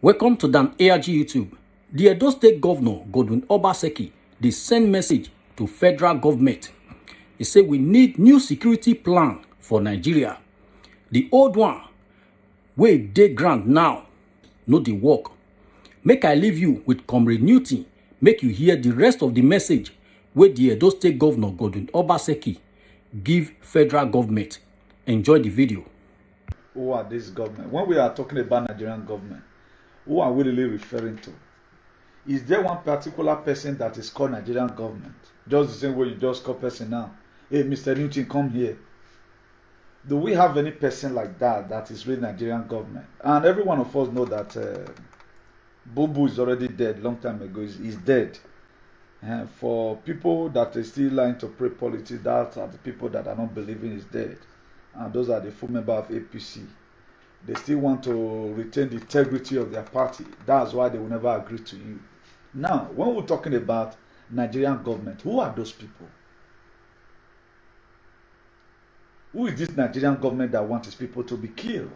Welcome to Dan ARG YouTube. The Edo State Governor, Godwin Obaseki, they send message to federal government. He say we need new security plan for Nigeria. The old one, wey dey ground now, no dey work. Make I leave you with Comrade Newton, make you hear the rest of the message wey the Edo State Governor, Godwin Obaseki, give federal government. Enjoy the video. Who are this government? When we are talking about Nigerian government, who are we really referring to? Is there one particular person that is called Nigerian government? Just the same way you just call person now. Hey, Mr. Newton, come here. Do we have any person like that is really Nigerian government? And every one of us know that Bubu is already dead long time ago. He's dead. For people that are still lying to pray politics, that are the people that are not believing is dead. And those are the full members of APC. They still want to retain the integrity of their party. That's why they will never agree to you. Now, when we're talking about Nigerian government, who are those people? Who is this Nigerian government that wants its people to be killed?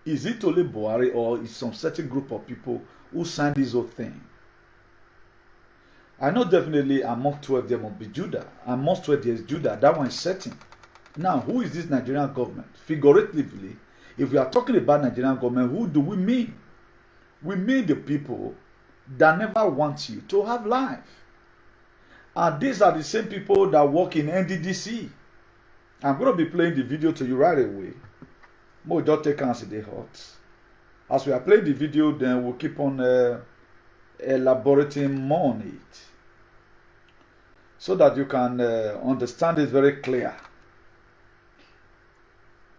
Is it only Buhari, or is some certain group of people who signed this whole thing? I know definitely among 12 there must be Judah. Amongst 12 there is Judah. That one is certain. Now, who is this Nigerian government? Figuratively, if we are talking about Nigerian government, who do we mean? We mean the people that never want you to have life. And these are the same people that work in NDDC. I'm going to be playing the video to you right away. More don't take answer the hot. As we are playing the video, then we'll keep on elaborating more on it, so that you can understand it very clear.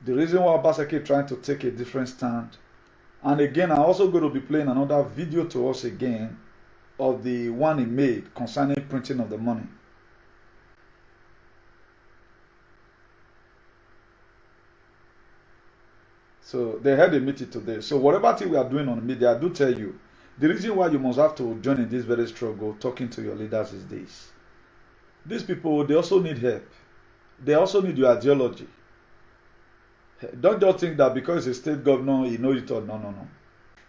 The reason why Obaseki is trying to take a different stand. And again, I'm also going to be playing another video to us again of the one he made concerning printing of the money. So they had a meeting today. So whatever thing we are doing on the media, I do tell you, the reason why you must have to join in this very struggle, talking to your leaders, is this. These people, they also need help. They also need your ideology. Don't just think that because he's a state governor, he knows it all. No.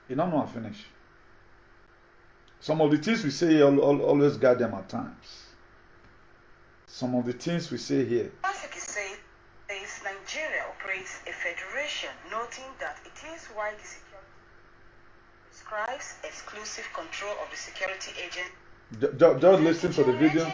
He don't know how to finish. Some of the things we say here always guide them at times. Some of the things we say here. Obaseki says Nigeria operates a federation, noting that it is why the security prescribes exclusive control of the security agent. Just listen to the video.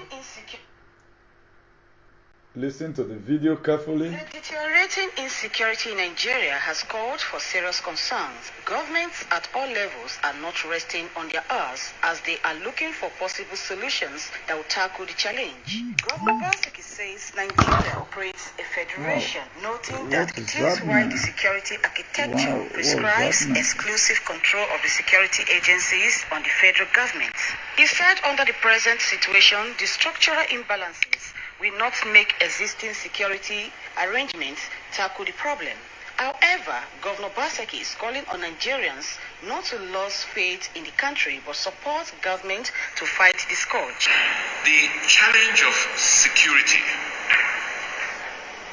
Listen to the video carefully. The deteriorating insecurity in Nigeria has called for serious concerns. Governments at all levels are not resting on their arse as they are looking for possible solutions that will tackle the challenge. Governor Obaseki says Nigeria operates a federation, noting that it is why the security architecture prescribes exclusive control of the security agencies on the federal government. He said under the present situation, the structural imbalances will not make existing security arrangements tackle the problem. However, Governor Obaseki is calling on Nigerians not to lose faith in the country but support government to fight the scourge. The challenge of security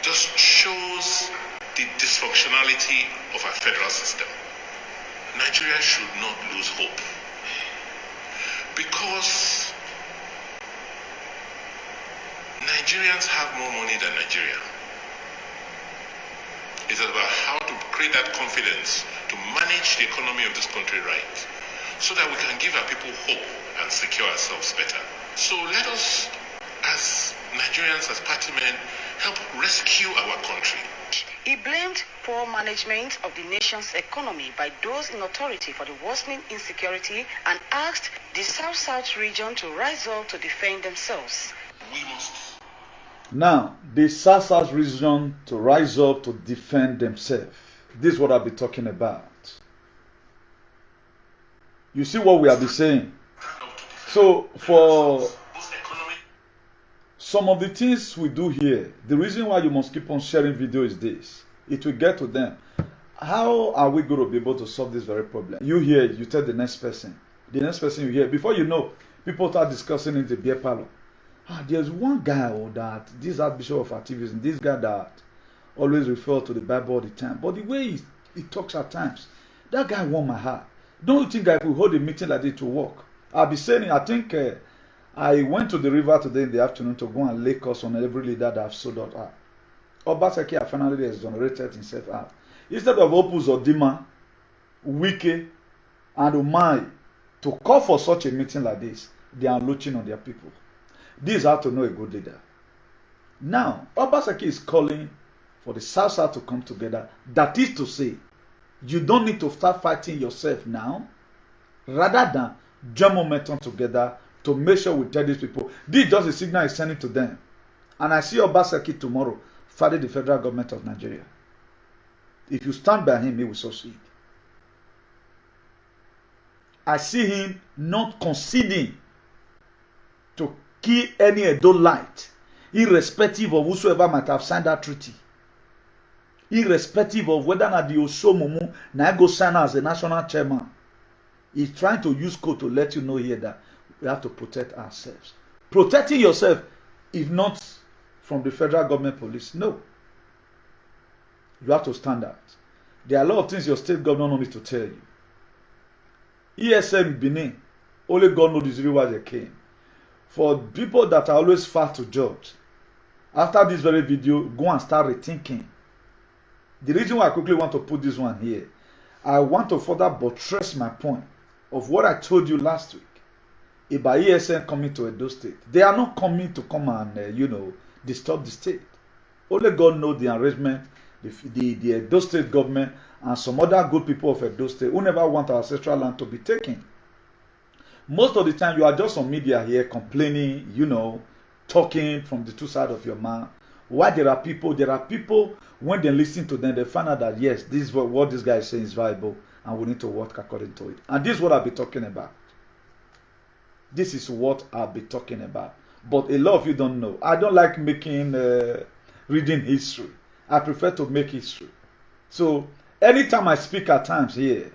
just shows the dysfunctionality of our federal system. Nigeria should not lose hope, because Nigerians have more money than Nigeria. It's about how to create that confidence to manage the economy of this country right, so that we can give our people hope and secure ourselves better. So let us, as Nigerians, as party men, help rescue our country. He blamed poor management of the nation's economy by those in authority for the worsening insecurity and asked the South-South region to rise up to defend themselves. We must. Now, the South-South region to rise up to defend themselves. This is what I'll be talking about. You see what we have been saying. So, for some of the things we do here, the reason why you must keep on sharing video is this. It will get to them. How are we going to be able to solve this very problem? You hear, you tell the next person. The next person you hear. Before you know, people start discussing in the beer parlor. There's one guy that this Archbishop of activism, this guy that always refers to the Bible all the time. But the way he talks at times, that guy won my heart. Don't you think that if we hold a meeting like this to work? I'll be saying, I think I went to the river today in the afternoon to go and lay curse on every leader that I've sold out. Obaseki has finally exonerated himself out. Instead of Opus Odima, Wike, and Umai to call for such a meeting like this, they are looking on their people. This is how to know a good leader. Now, Obaseki is calling for the South to come together. That is to say, you don't need to start fighting yourself now, rather than join momentum together to make sure we tell these people. This is just a signal he's sending to them. And I see Obaseki tomorrow fighting the federal government of Nigeria. If you stand by him, he will succeed. I see him not conceding to kill any Edo light, irrespective of whosoever might have signed that treaty. Irrespective of whether or not the Osomumu na go sign as a national chairman. He's trying to use code to let you know here that we have to protect ourselves. Protecting yourself, if not from the federal government police, no. You have to stand out. There are a lot of things your state government don't need to tell you. ESM Benin, only God knows the reason why they came. For people that are always far to judge, after this very video, go and start rethinking. The reason why I quickly want to put this one here, I want to further buttress my point of what I told you last week about ESN coming to Edo State. They are not coming to come and, disturb the state. Only God knows the arrangement, the Edo State government and some other good people of Edo State who never want our ancestral land to be taken. Most of the time, you are just on media here complaining, talking from the two sides of your mouth. Why there are people, when they listen to them, they find out that yes, this is what this guy is saying is viable and we need to work according to it. And this is what I'll be talking about. This is what I'll be talking about. But a lot of you don't know. I don't like reading history. I prefer to make history. So anytime I speak at times here,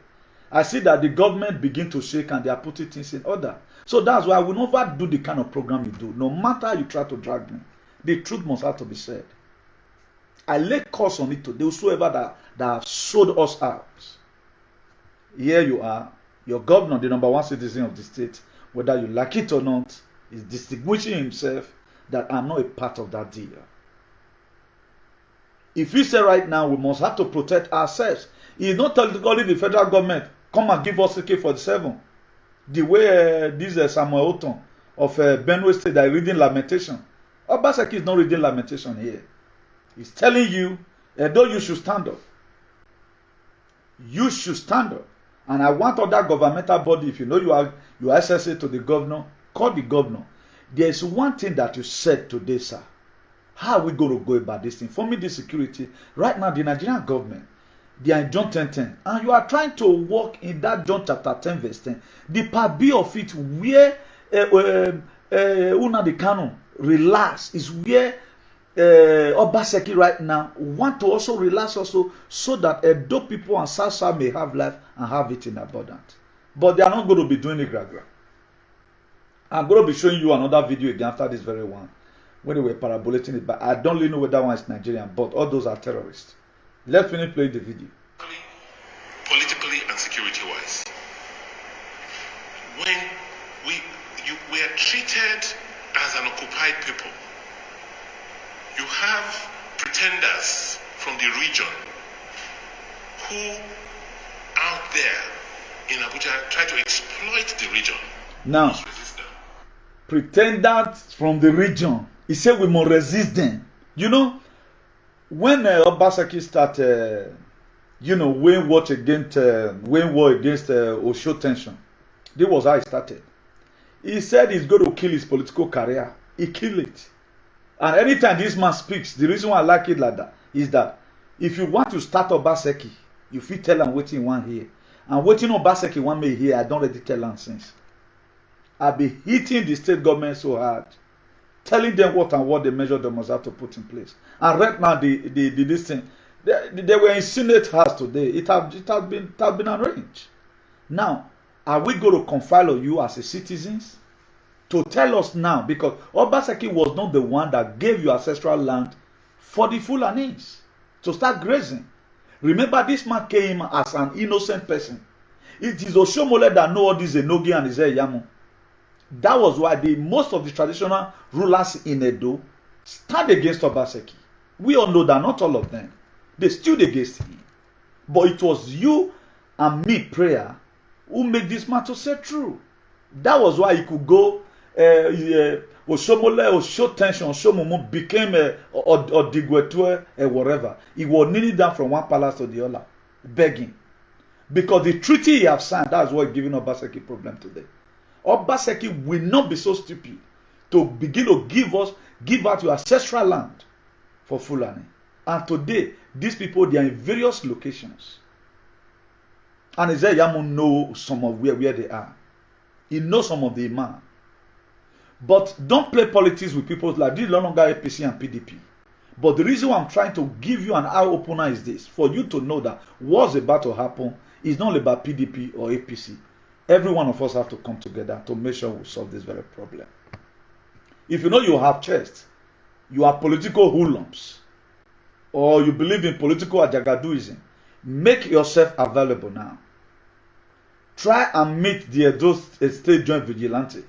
I see that the government begin to shake and they are putting things in order. So that's why I will never do the kind of program you do. No matter how you try to drag me, the truth must have to be said. I lay curse on it to whosoever that have sold us out. Here you are, your governor, the number one citizen of the state, whether you like it or not, is distinguishing himself that I'm not a part of that deal. If you say right now we must have to protect ourselves, he's not telling the federal government, come and give us AK-47. The way this Samuel Oton of Benue State that is reading lamentation. Obaseki is not reading lamentation here. He's telling you, though you should stand up. You should stand up. And I want other governmental body, if you know you are SSA to the governor, call the governor. There is one thing that you said today, sir. How are we going to go about this thing? For me, the security, right now, the Nigerian government, they are in John 10:10. And you are trying to walk in that John chapter 10 verse 10. The part B of it, where the canon relax, is where Obaseki right now want to also relax also, so that Edo people and South may have life and have it in abundance. But they are not going to be doing it gradually. I'm going to be showing you another video again after this very one, when they were parabolating it, but I don't really know whether one is Nigerian, but all those are terrorists. Let's finish playing the video. Politically and security-wise, when we are treated as an occupied people, you have pretenders from the region who out there in Abuja try to exploit the region. Now, pretenders from the region, he said we must resist them. When Obaseki started, weighing war against Osho tension, this was how he started. He said he's going to kill his political career. He killed it. And anytime this man speaks, the reason why I like it like that is that if you want to start Obaseki, you fit tell him what you want here. And what Obaseki want me here, I don't already tell him since. I've been hitting the state government so hard, telling them what and what the measure they must have to put in place. And right now, this thing, they were in Senate House today. It has been arranged. Now, are we going to confide on you as a citizens to tell us now? Because Obaseki was not the one that gave you ancestral land for the Fulanis to start grazing. Remember, this man came as an innocent person. It is Oshomole that know all this Enogi and Izeyamu. That was why most of the traditional rulers in Edo stand against Obaseki. We all know that not all of them. They stood against him. But it was you and me, prayer, who made this matter say true. That was why he could go, Oshomole, Osho tension, Oshomumu became Odigwetue, whatever. He was kneeling down from one palace to the other, begging. Because the treaty he have signed, that's what giving Obaseki problem today. Obaseki will not be so stupid to begin to give out your ancestral land for Fulani. And today, these people, they are in various locations. And Ezeyamu knows some of where they are. He knows some of the imam. But don't play politics with people like this, no longer APC and PDP. But the reason why I'm trying to give you an eye-opener is this, for you to know that what's about to happen is not about PDP or APC. Every one of us have to come together to make sure we solve this very problem. If you know you have chest, you are political hoodlums, or you believe in political ajagaduism, make yourself available now. Try and meet the Edo State Joint Vigilante.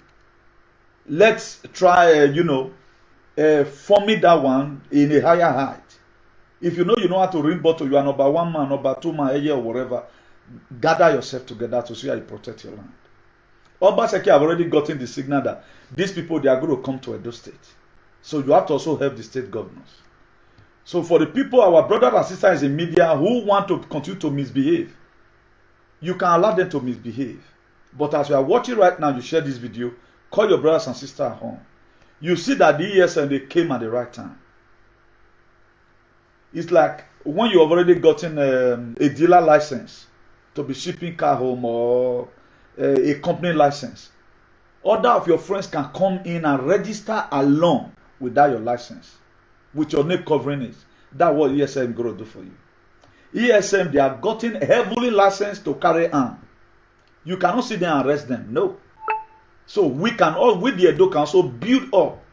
Let's try, forming that one in a higher height. If you know how to ring bottle, you are number one man, number two man, or whatever, gather yourself together to see how you protect your land. Obaseki have already gotten the signal that these people, they are going to come to Edo State. So you have to also help the state governors. So for the people, our brothers and sisters in media who want to continue to misbehave, you can allow them to misbehave. But as you are watching right now, you share this video, call your brothers and sisters at home. You see that the ESN, they came at the right time. It's like when you have already gotten a dealer license to be shipping car home or a company license. Other of your friends can come in and register along without your license, with your name covering it. That's what ESM going to do for you. ESM, they have gotten heavily licensed to carry arms. You cannot sit there and arrest them. No. So we can all, with the Edo Council, build up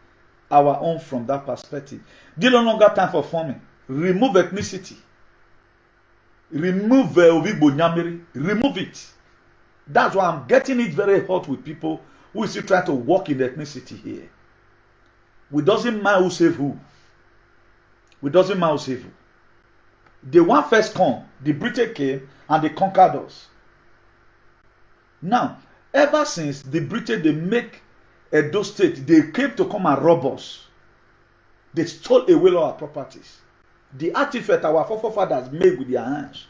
our own from that perspective. They no longer time for farming. Remove ethnicity. Remove Obigbo Nyamiri. Remove it. That's why I'm getting it very hot with people who is still trying to work in ethnicity here. We doesn't mind who save who. We doesn't mind who save who. They want first come. The British came and they conquered us. Now, ever since the British, they make Edo State, they came to come and rob us. They stole away all our properties. The artifact our forefathers made with their hands.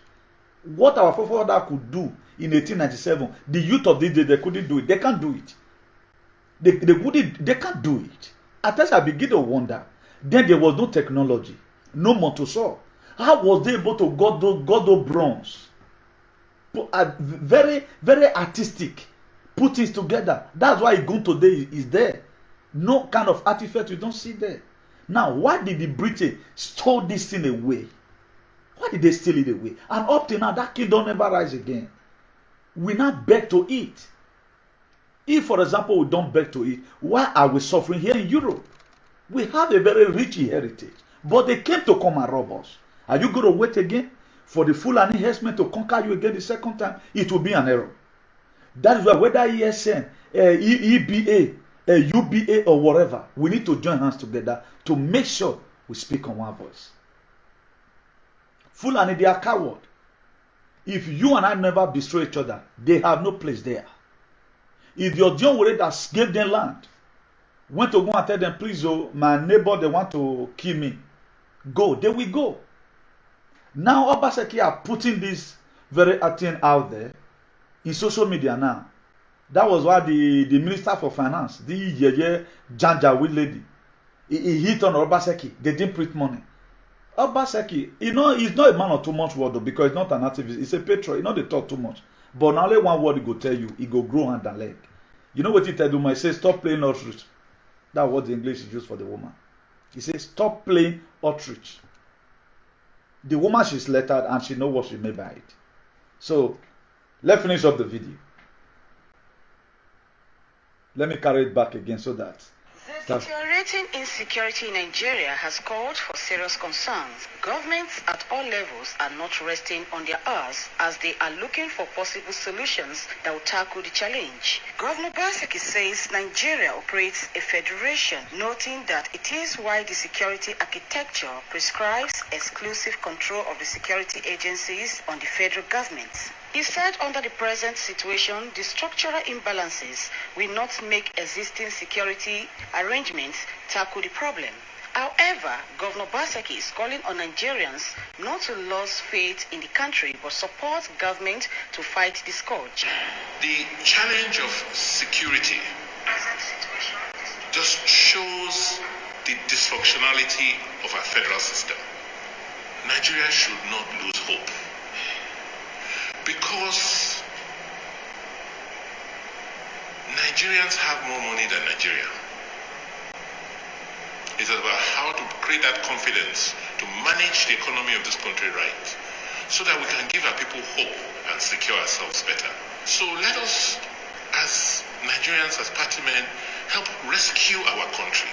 What our forefathers could do in 1897, the youth of this day, they couldn't do it. They can't do it. They can't do it. At first I begin to wonder. Then there was no technology, no motor saw. How was they able to got those bronze? Very, very artistic. Put things together. That's why Igun today is there. No kind of artifact you don't see there. Now, why did the British steal this thing away? Why did they steal it away? And up till now, that kingdom never rise again. We now beg to eat. If, for example, we don't beg to eat, why are we suffering here in Europe? We have a very rich heritage. But they came to come and rob us. Are you going to wait again for the Fulani herdsmen to conquer you again the second time? It will be an error. That is why whether ESN, EBA, UBA or whatever, we need to join hands together to make sure we speak on one voice. Fulani, they are coward. If you and I never destroy each other, they have no place there. If your John Wore that gave them land, went to go and tell them, please, oh, my neighbor, they want to kill me. Go, they will go. Now, Obaseki are putting this very thing out there in social media now. That was why the Minister for Finance, the Yeye Janjaweed lady, he hit on Obaseki. They didn't print money. Obaseki, he's not a man of too much word though, because he's not an activist. He's a patriot. They talk too much. But now only one word he go tell you, he go grow hand and leg. You know what he tell you? He says, stop playing ostrich. That's what the English is used for the woman. He says, stop playing ostrich. The woman, she's lettered and she knows what she made by it. So, let's finish up the video. Let me carry it back again so that. This That's Deteriorating insecurity in Nigeria has called for serious concerns. Governments at all levels are not resting on their arse as they are looking for possible solutions that will tackle the challenge. Governor Obaseki says Nigeria operates a federation, noting that it is why the security architecture prescribes exclusive control of the security agencies on the federal government. He said under the present situation, the structural imbalances will not make existing security arrangements tackle the problem. However, Governor Obaseki is calling on Nigerians not to lose faith in the country but support government to fight the scourge. The challenge of security just shows the dysfunctionality of our federal system. Nigeria should not lose hope, because Nigerians have more money than Nigeria. It's about how to create that confidence to manage the economy of this country right, so that we can give our people hope and secure ourselves better. So let us, as Nigerians, as party men, help rescue our country.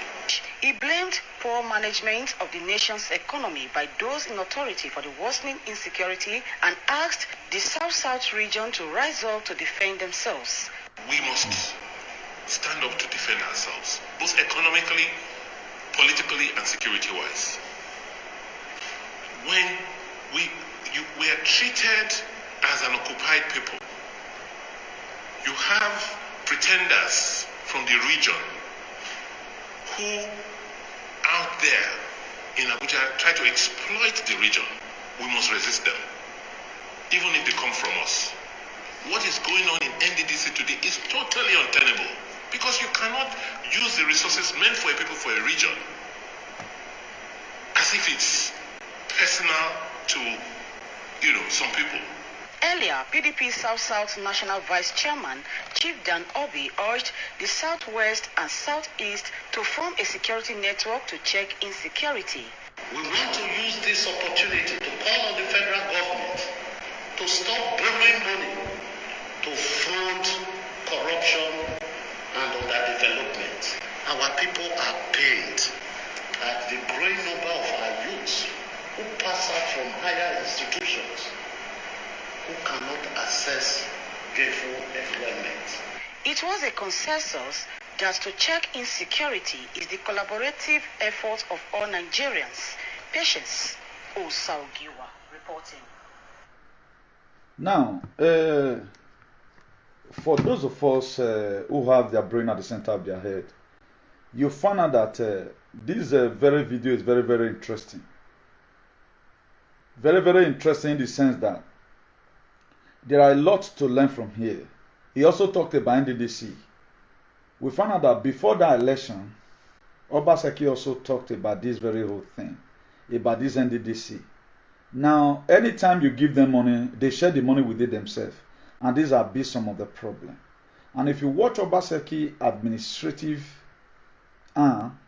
He blamed poor management of the nation's economy by those in authority for the worsening insecurity and asked the South-South region to rise up to defend themselves. We must stand up to defend ourselves, both economically, politically, and security-wise. When we are treated as an occupied people, you have pretenders from the region who out there in Abuja try to exploit the region. We must resist them, even if they come from us. What is going on in NDDC today is totally untenable, because you cannot use the resources meant for a people, for a region, as if it's personal to, some people. Earlier, PDP South-South National Vice Chairman Chief Dan Obi urged the Southwest and Southeast to form a security network to check insecurity. We want to use this opportunity to call on the federal government to stop borrowing money to fund corruption and underdevelopment. Our people are pained at the growing number of our youths who pass out from higher institutions who cannot access gainful employment. It was a consensus that to check insecurity is the collaborative effort of all Nigerians. Patience Osaugiwa reporting. Now, for those of us who have their brain at the center of their head, you find out that this very video is very, very interesting. Very, very interesting in the sense that there are a lot to learn from here. He also talked about NDDC. We found out that before that election, Obaseki also talked about this very whole thing, about this NDDC. Now, anytime you give them money, they share the money with it themselves. And these are been some of the problem. And if you watch Obaseki administrative arm,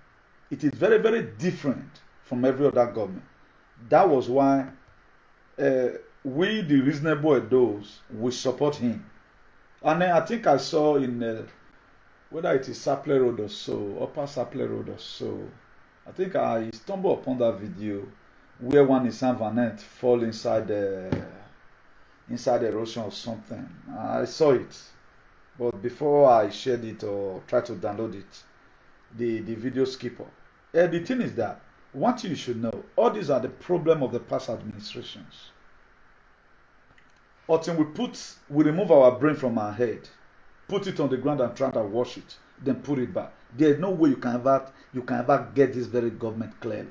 it is very, very different from every other government. That was why we, the reasonable adults, we support him. And then I think I saw in whether it is Sapler Road or so, Upper Sapler Road or so, I think I stumbled upon that video where one in Saint Vanet fall inside the erosion or something. I saw it, but before I shared it or tried to download it, the video skipper. The thing is that one thing you should know: all these are the problem of the past administrations. Until we remove our brain from our head, put it on the ground and try to wash it, then put it back. There is no way you can ever get this very government clearly.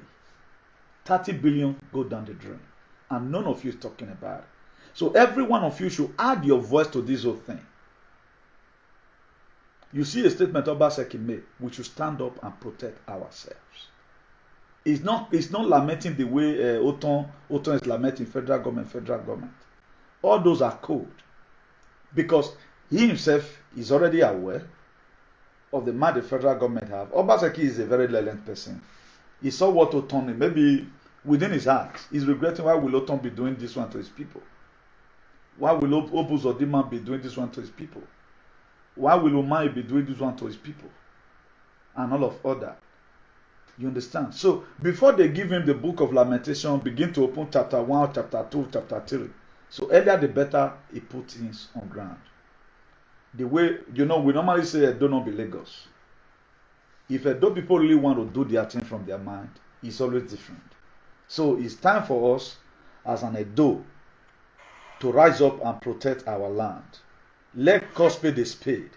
30 billion go down the drain, and none of you is talking about it. So every one of you should add your voice to this whole thing. You see a statement Obaseki made: we should stand up and protect ourselves. It's not lamenting the way Oton is lamenting federal government. All those are code, because he himself is already aware of the mind the federal government have. Obaseki is a very lenient person. He saw what Oton, maybe within his heart, he's regretting, why will Oton be doing this one to his people? Why will Obuz Odima be doing this one to his people? Why will Umai be doing this one to his people? and all of other. You understand? So before they give him the book of Lamentation, begin to open chapter 1, chapter 2, chapter 3. So earlier the better he put things on ground. The way, we normally say Edo not be Lagos. If Edo people really want to do their thing from their mind, it's always different. So it's time for us as an Edo to rise up and protect our land. Let cause spade a spade.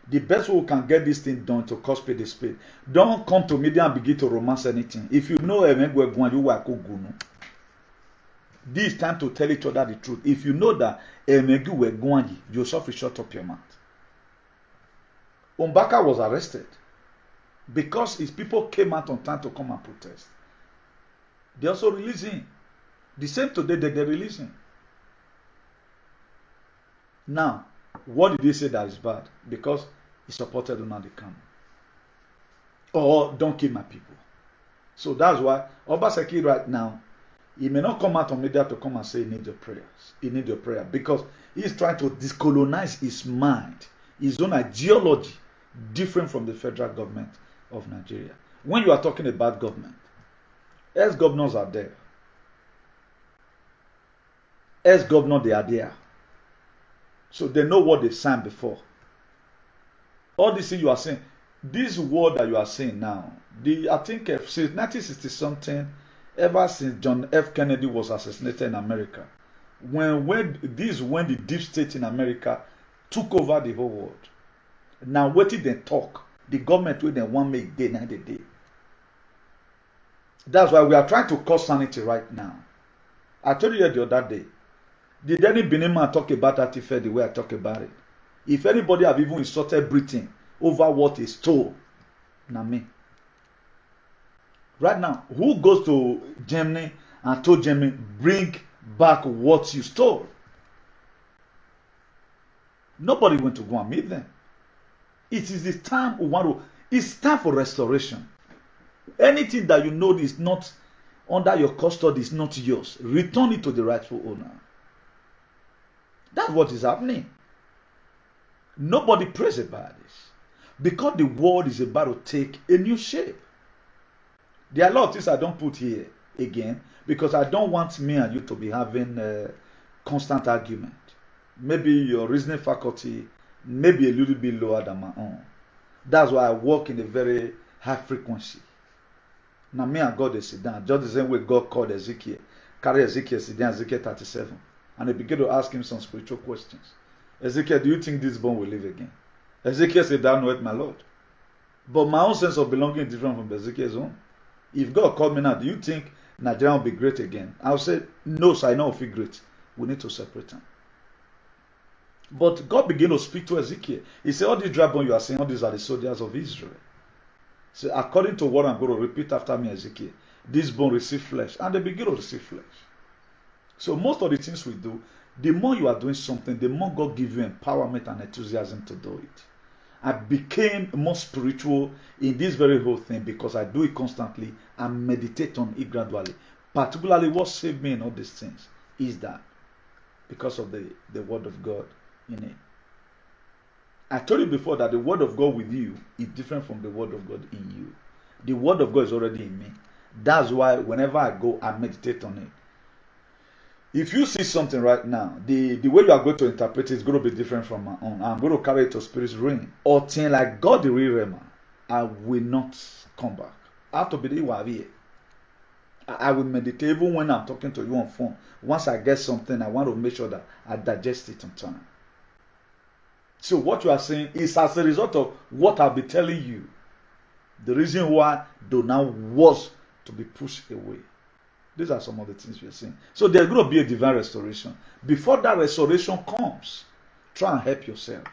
The best way we can get this thing done to cause spade a spade. Don't come to media and begin to romance anything. If you know this is time to tell each other the truth. If you know that Joseph will shut up your mouth. Umbaka was arrested because his people came out on time to come and protest. They also released him. The same today they release him. Now, what did they say that is bad? Because he supported Nnamdi Kanu. Or don't kill my people. So that's why Obaseki right now, he may not come out on media to come and say he needs your prayers. He needs your prayer because he's trying to decolonize his mind, his own ideology, different from the federal government of Nigeria. When you are talking about government, ex-governors are there. Ex-governors, they are there. So they know what they signed before. All this thing you are saying, this word that you are saying now, I think since 1960 something, ever since John F. Kennedy was assassinated in America, when the deep state in America took over the whole world. Now what did they talk? The government will then want make day 90 day. That's why we are trying to cause sanity right now. I told you the other day. Did any Benin man talk about that affair the way I talk about it? If anybody have even insulted Britain over what he stole, not me. Right now, who goes to Germany and told Germany, bring back what you stole? Nobody went to go and meet them. It is the time we want to, it's time for restoration. Anything that you know is not under your custody is not yours. Return it to the rightful owner. That's what is happening. Nobody prays about this. Because the world is about to take a new shape. There are a lot of things I don't put here again because I don't want me and you to be having a constant argument. Maybe your reasoning faculty may be a little bit lower than my own. That's why I work in a very high frequency. Now me and God they sit down. Just the same way God called Ezekiel. Carry Ezekiel sit down, Ezekiel 37. And they begin to ask him some spiritual questions. Ezekiel, do you think this bone will live again? Ezekiel said, thou knowest my Lord. But my own sense of belonging is different from Ezekiel's own. If God called me now, do you think Nigeria will be great again? I'll say, no, sir, I know if it's great. We need to separate them. But God began to speak to Ezekiel. He said, all these dry bones you are saying, all these are the soldiers of Israel. So according to what I'm going to repeat after me, Ezekiel, this bone receive flesh. And they begin to receive flesh. So most of the things we do, the more you are doing something, the more God gives you empowerment and enthusiasm to do it. I became more spiritual in this very whole thing because I do it constantly and meditate on it gradually. Particularly what saved me in all these things is that because of the word of God in it. I told you before that the word of God with you is different from the word of God in you. The word of God is already in me. That's why whenever I go, I meditate on it. If you see something right now, the way you are going to interpret it is going to be different from my own. I'm going to carry it to spirit's ring. Or thing like God the real Rema, I will not come back. I have to be the Waviye. I will meditate even when I'm talking to you on phone. Once I get something, I want to make sure that I digest it on time. So what you are saying is as a result of what I'll be telling you. The reason why Donald was to be pushed away. These are some of the things we are saying. So there's going to be a divine restoration. Before that restoration comes, try and help yourself.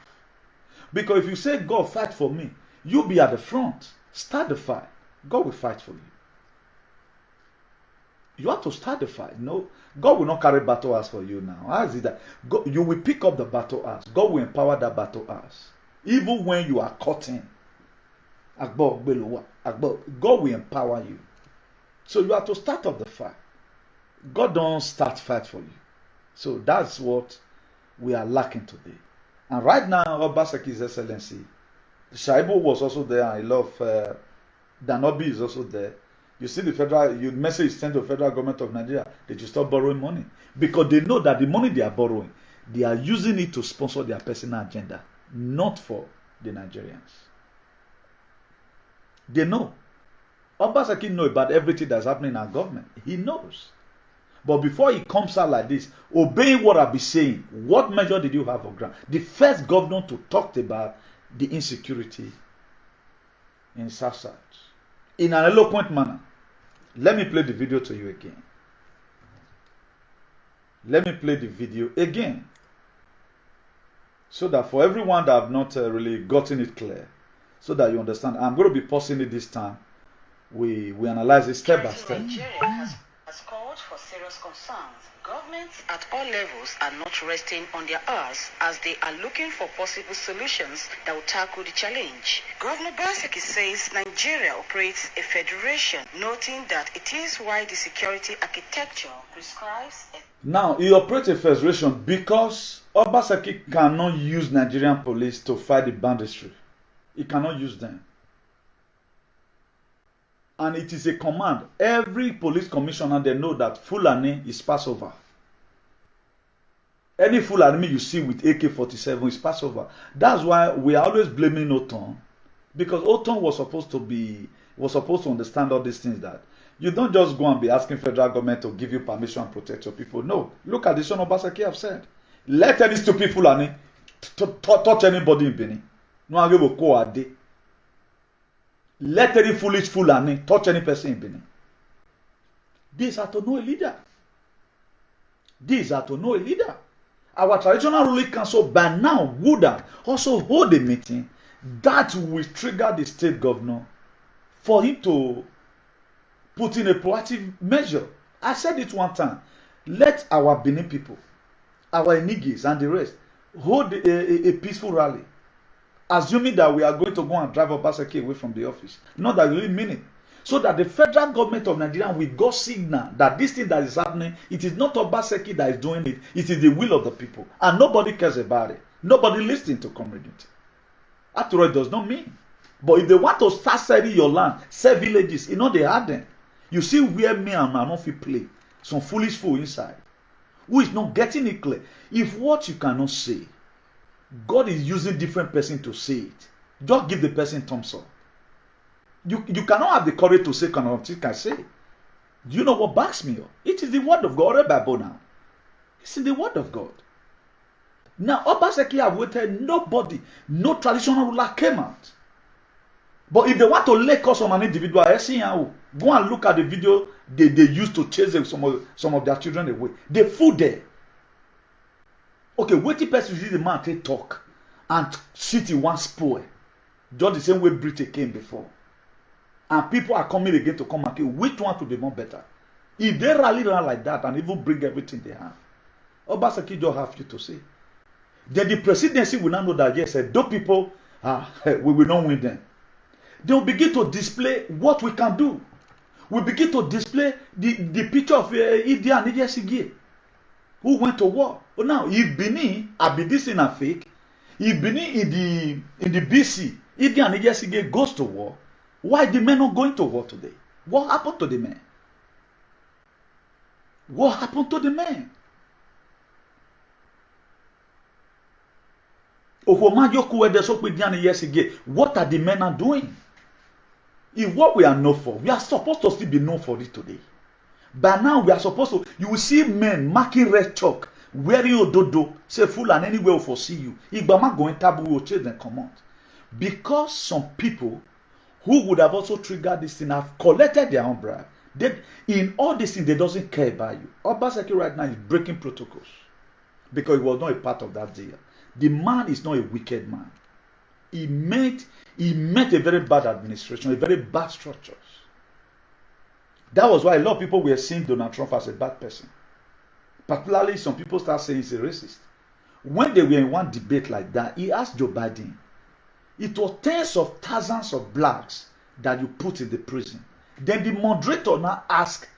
Because if you say, God, fight for me, you'll be at the front. Start the fight. God will fight for you. You have to start the fight. No, God will not carry battle axe for you now. How is it that God, you will pick up the battle axe? God will empower that battle axe. Even when you are caught in. God will empower you. So you have to start up the fight. God don't start fight for you. So that's what we are lacking today. And right now, Obaseki's Excellency Shaibu was also there, and a lot of Danobi is also there. You see the message sent to the federal government of Nigeria, they should stop borrowing money. Because they know that the money they are borrowing, they are using it to sponsor their personal agenda, not for the Nigerians. They know. Obaseki knows about everything that's happening in our government. He knows. But before he comes out like this, obeying what I've been saying, what measure did you have for grant? The first governor to talk about the insecurity in South in an eloquent manner. Let me play the video to you again. Let me play the video again. So that for everyone that have not really gotten it clear, so that you understand, I'm going to be pausing it this time. We analyze it step by step. Nigeria has called for serious concerns. Governments at all levels are not resting on their arse as they are looking for possible solutions that will tackle the challenge. Governor Obaseki says Nigeria operates a federation, noting that it is why the security architecture prescribes Now, he operates a federation because Obaseki cannot use Nigerian police to fight the banditry. He cannot use them. And it is a command. Every police commissioner, they know that Fulani is Passover. Any Fulani you see with AK-47 is Passover. That's why we are always blaming Oton. Because Oton was supposed to understand all these things, that you don't just go and be asking federal government to give you permission and protect your people. No. Look at the son Obaseki have said. Let any stupid Fulani touch anybody in Benin. No, I will go a day. Let any foolish Fulani touch any person in Benin. These are to know a leader. These are to know a leader. Our traditional ruling council by now would have also hold a meeting that will trigger the state governor for him to put in a proactive measure. I said it one time. Let our Benin people, our Enigis and the rest hold a peaceful rally, assuming that we are going to go and drive Obaseki away from the office. Not that we really mean it. So that the federal government of Nigeria will go signal that this thing that is happening, it is not Obaseki that is doing it, it is the will of the people. And nobody cares about it. Nobody listens to community. After all, it does not mean. But if they want to start selling your land, sell villages, you know they are them. You see where me and Manofi play. Some foolish fool inside. Who is not getting it clear. If what you cannot say, God is using different person to say it. Just give the person thumbs up. You cannot have the courage to say, can say. Do you know what backs me up? It is the word of God. Read Bible now. It's in the word of God. Now, Obaseki have waited. Nobody, no traditional ruler came out. But if they want to lay curse on an individual, go and look at the video they used to chase some of their children away. They fool there. Okay, wait till person see the man take talk and city one spoil. Just the same way Britain came before. And people are coming again to come and kill. Which one could be more better? If they rally around like that and even bring everything they have, Obaseki just have you to say. Then the presidency will now know that yes, those people, we will not win them. They will begin to display what we can do. We begin to display the picture of Idi and Ejesigie, who went to war. But now, if Benin, this in a fake, if Benin in the BC, Idi and Ejesigie goes to war, why the men not going to war today? What happened to the men? What happened to the men? What are the men are doing? If what we are known for, we are supposed to still be known for it today. By now, we are supposed to, you will see men marking red chalk, wearing ododo, say full and anywhere will foresee you. Igbama going tabu will change them come out. Because some people who would have also triggered this thing have collected their own bribe. In all this thing, they doesn't care about you. Obaseki right now is breaking protocols because he was not a part of that deal. The man is not a wicked man. He met a very bad administration, a very bad structures. That was why a lot of people were seeing Donald Trump as a bad person. Particularly some people start saying he's a racist. When they were in one debate like that, he asked Joe Biden, it was tens of thousands of blacks that you put in the prison. Then the moderator now asked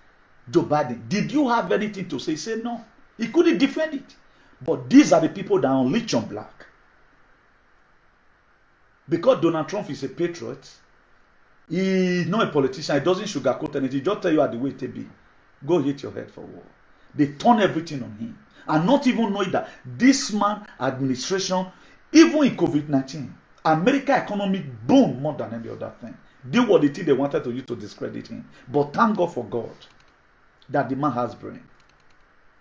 Joe Biden, did you have anything to say? He said no. He couldn't defend it. But these are the people that unleash on black. Because Donald Trump is a patriot, he is not a politician, he doesn't sugarcoat anything, he just tell you how the way it be. Go hit your head for war. They turn everything on him. And not even knowing that this man administration, even in COVID-19, America economy boom more than any other thing. They were the thing they wanted to use to discredit him. But thank God for God that the man has brain.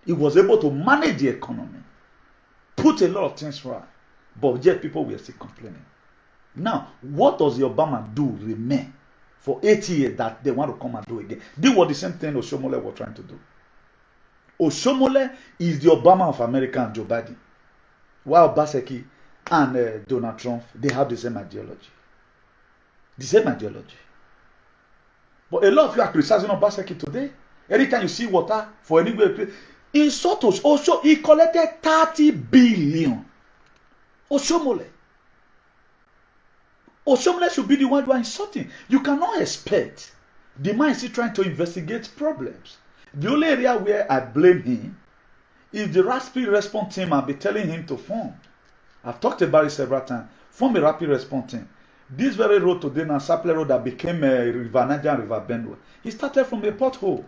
He was able to manage the economy, put a lot of things right, but yet people were still complaining. Now, what does the Obama do remain for 80 years that they want to come and do again? They were the same thing Oshomole were trying to do. Oshomole is the Obama of America and Joe Biden. While Obaseki and Donald Trump, they have the same ideology. The same ideology. But a lot of you are criticizing Obaseki today. Every time you see water for anywhere, in Sotos, also he collected 30 billion. Oshomole. Oshomole should be the one who are insulting. You cannot expect the man is still trying to investigate problems. The only area where I blame him is the rapid response team I'll be telling him to form. I've talked about it several times. Form a rapid response team. This very road today, now Sapele Road that became a River Niger and River Benue, he started from a pothole.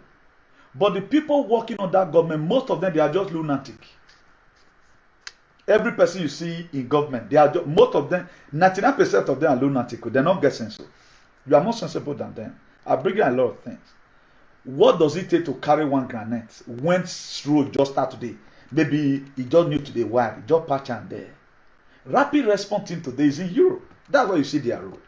But the people working on that government, most of them, they are just lunatic. Every person you see in government, they are just, most of them, 99% of them are lunatic. They don't get sense. You are more sensible than them. I bring you a lot of things. What does it take to carry one granite when road just start today? Maybe he just new to the wire, he just patch and there. Rapid response team today is in Europe. That's why you see their road.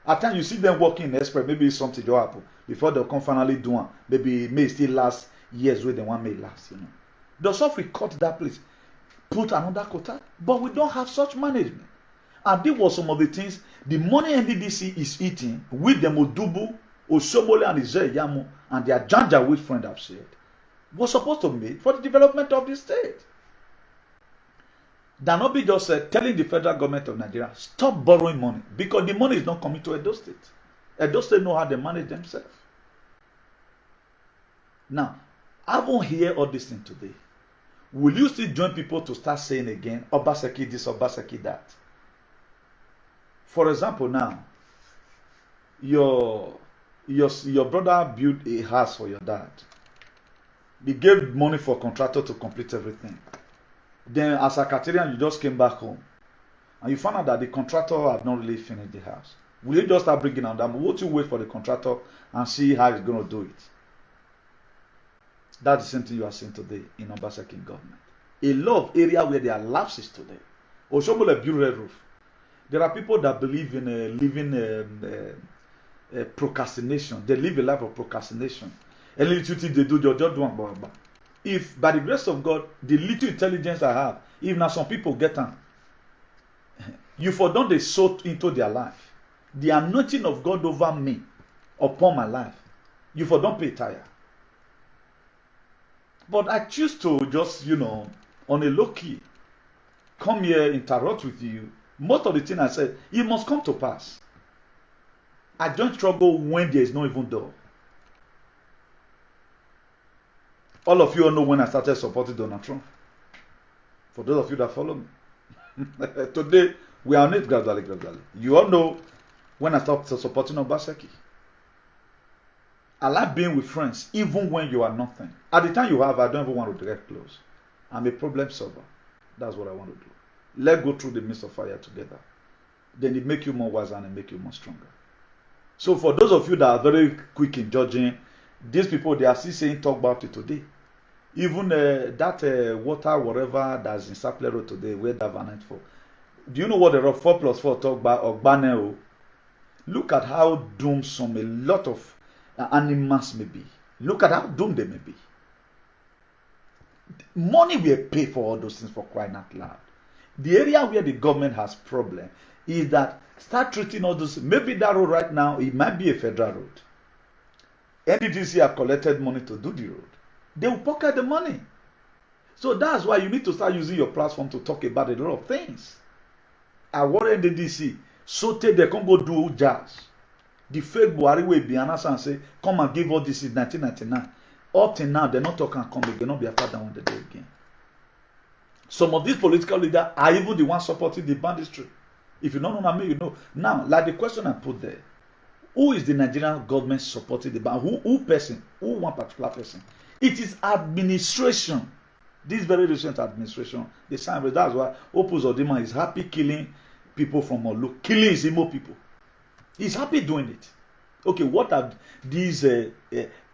At times you see them working in express, maybe something just happen before they come finally do one. Maybe it may still last years where the one may last, you know. The software cut that place, put another quota, but we don't have such management. And these were some of the things the money NDDC is eating with the Modubu, Oshomole and Israel Yamu and their Janjaweed friend have said was supposed to be for the development of the state. Danobi just said, telling the federal government of Nigeria, stop borrowing money because the money is not coming to Edo State. Edo State know how they manage themselves. Now, I won't hear all this thing today. Will you still join people to start saying again, Obaseki this, Obaseki that? For example, now, your brother built a house for your dad. He gave money for a contractor to complete everything. Then as a Caterian, you just came back home. And you found out that the contractor had not really finished the house. Will you just start bringing on them? Won't you wait for the contractor and see how he's going to do it? That's the same thing you are seeing today in Obaseki government. A lot of areas where there are lapses today. Oshomole built a roof. There are people that believe in living procrastination. They live a life of procrastination. Any little thing they do, they just do one. If by the grace of God, the little intelligence I have, if now some people get on, you for don't they sow into their life. The anointing of God over me, upon my life, you for don't pay tire. But I choose to just, on a low key, come here, interrupt with you. Most of the things I said, it must come to pass. I don't struggle when there is no even door. All of you all know when I started supporting Donald Trump. For those of you that follow me. Today, we are on it gradually. You all know when I started supporting Obaseki. I like being with friends, even when you are nothing. At the time you have, I don't even want to get close. I'm a problem solver. That's what I want to do. Let's go through the midst of fire together. Then it make you more wiser and it make you more stronger. So for those of you that are very quick in judging, these people, they are still saying talk about it today. Even that water, whatever that's in Sapele Road today, where they have an for. Do you know what the 4+4 talk about Ogbane? Look at how doomed a lot of animals may be. Look at how doomed they may be. Money we pay for all those things for crying out loud. The area where the government has problem is that start treating all those. Maybe that road right now, it might be a federal road. NDDC have collected money to do the road. They will pocket the money. So that's why you need to start using your platform to talk about a lot of things. I worry NDDC. So they can go do jazz. The fake Buhari will be answer and say, come and give all this in 1999. Up till now, they're not talking and coming. They're not be after that one the day again. Some of these political leaders are even the ones supporting the banditry. If you don't know me, you know. Now, like the question I put there, who is the Nigerian government supporting the ban? Who person? Who one particular person? It is administration. This very recent administration, they signed with. That's why Hope Uzodinma is happy killing people from Olu, killing his Imo people. He's happy doing it. Okay, what have these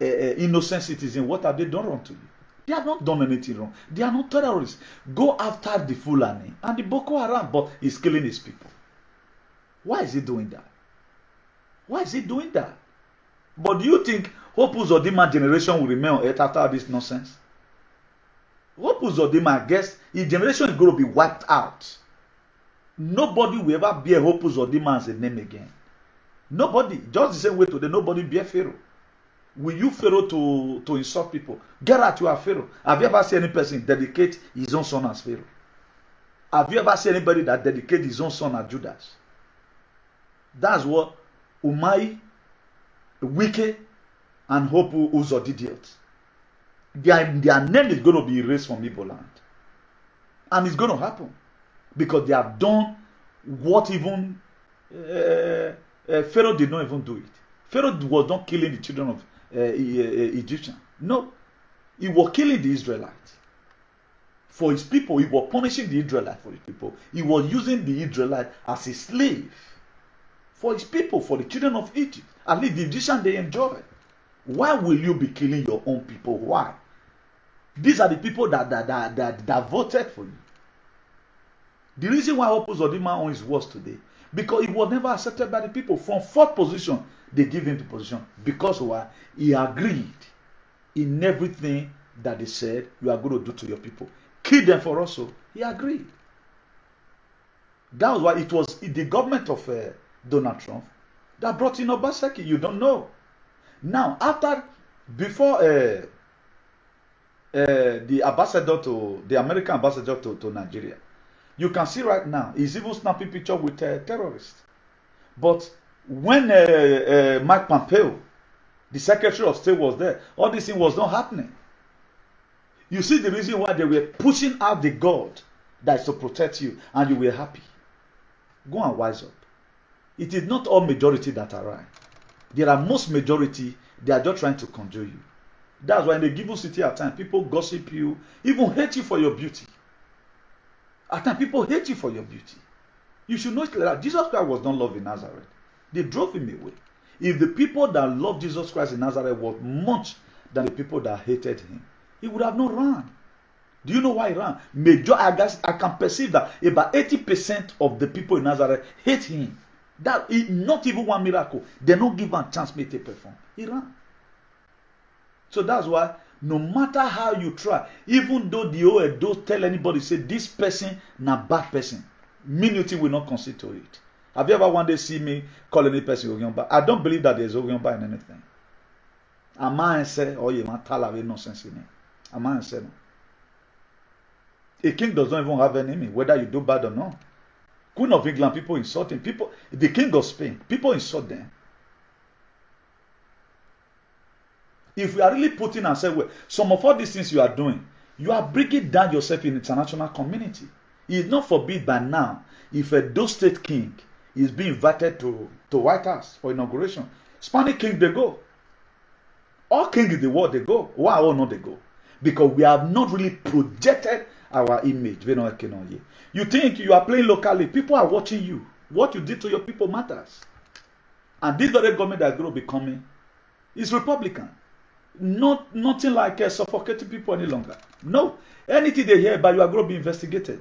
innocent citizens, what have they done wrong to you? They have not done anything wrong. They are not terrorists. Go after the Fulani and the Boko Haram, but he's killing his people. Why is he doing that? Why is he doing that? But do you think Hope Uzodinma generation will remain on earth after this nonsense? Hope Uzodinma, I guess his generation is going to be wiped out. Nobody will ever bear Hope Uzodinma as a name again. Nobody. Just the same way today, nobody bear Pharaoh. Will you Pharaoh to insult people? Get out, you are Pharaoh. Have you ever seen any person dedicate his own son as Pharaoh? Have you ever seen anybody that dedicate his own son as Judas? That's what Umai, Wike, and Hope Uzodinma did. Their name is going to be erased from Igbo land. And it's going to happen. Because they have done what even Pharaoh did not even do it. Pharaoh was not killing the children of Egyptians. No. He was killing the Israelites. For his people, he was punishing the Israelites for his people. He was using the Israelites as a slave. For his people, for the children of Egypt. At least the Egyptians, they enjoy it. Why will you be killing your own people? Why? These are the people that voted for you. The reason why Hope Uzodinma on his worst today, because he was never accepted by the people. From fourth position, they give him the position. Because why? He agreed in everything that they said you are going to do to your people. Kill them for us. So he agreed. That was why it was the government of Donald Trump that brought in Obaseki. You don't know. Now, before the American ambassador to Nigeria, you can see right now, he's even snapping picture with terrorists. But when Mike Pompeo, the Secretary of State, was there, all this thing was not happening. You see the reason why they were pushing out the God that is to protect you, and you were happy. Go and wise up. It is not all majority that are right. There are most majority, they are just trying to conjure you. That's why in the given city at times, people gossip you, even hate you for your beauty. At times, people hate you for your beauty. You should know it like that. Jesus Christ was not loved in Nazareth. They drove him away. If the people that loved Jesus Christ in Nazareth was much than the people that hated him, he would have not run. Do you know why he ran? I can perceive that about 80% of the people in Nazareth hate him. That is not even one miracle. They don't give him a chance to perform. He ran. So that's why no matter how you try, even though the OE don't tell anybody, say this person na bad person, minute will not consider it. Have you ever one day see me call any person Ogyomba? I don't believe that there's Ogyomba in anything. A man say, oh you man tell away nonsense in it. A man say no. A king does not even have an enemy, whether you do bad or not. Queen of England, people insulting people. The king of Spain, people insult them. If we are really putting ourselves, well, some of all these things you are doing, you are bringing down yourself in the international community. It is not forbid by now if a Edo State king is being invited to White House for inauguration. Spanish king, they go. All kings in the world, they go. Why or not they go? Because we have not really projected our image. You think you are playing locally. People are watching you. What you did to your people matters. And this very government that is going to be coming is Republican. Nothing like suffocating people any longer. No. Anything they hear about you are going to be investigated.